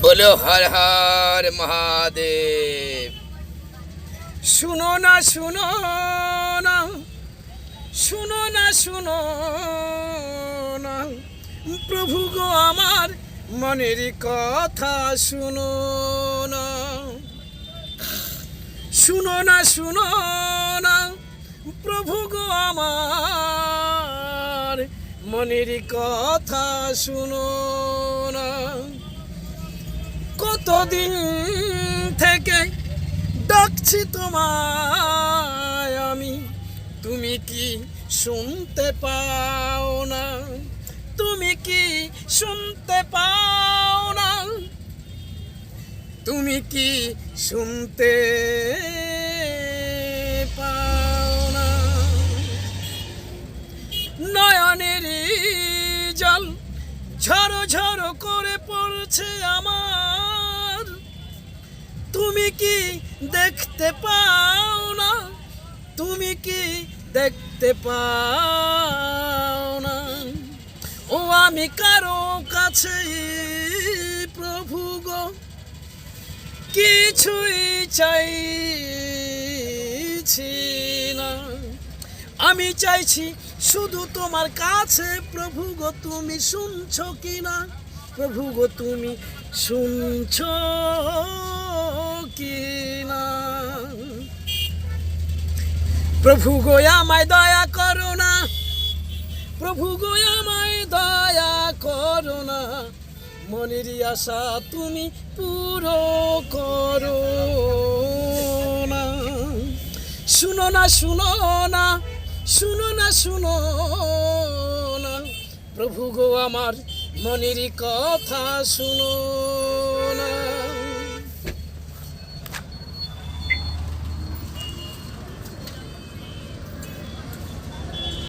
बोलो हर हर महादेव। শুনো না শুনো না শুনো না শুনো না প্রভু গো আমার মনের কথা শুনো না। শুনো না শুনো না প্রভু গো আমার মনের কথা শুনো না। কতদিন থেকে ডাকছি তোমায় আমি, তুমি কি শুনতে পাও না? তুমি কি শুনতে পাও না? তুমি কি শুনতে পাও না? নয়নের জল ঝরো ঝরো করে পড়ছে আমার, তুমি কি দেখতে পাও না? তুমি কি দেখতে পাও না? ও আমি কারো কাছে প্রভু গো কিছুই চাইছি না, আমি চাইছি শুধু তোমার কাছে প্রভু গো। তুমি শুনছো কি না প্রভু গো? তুমি শুনছো কি না? প্রভু গো আমায় দয়া করো না, প্রভু গো আমায় দয়া করো না, মনের আশা তুমি পুরো করো না। শুনো না শুনো না শুনো না শুনো না প্রভু গো আমার মনের কথা শুনো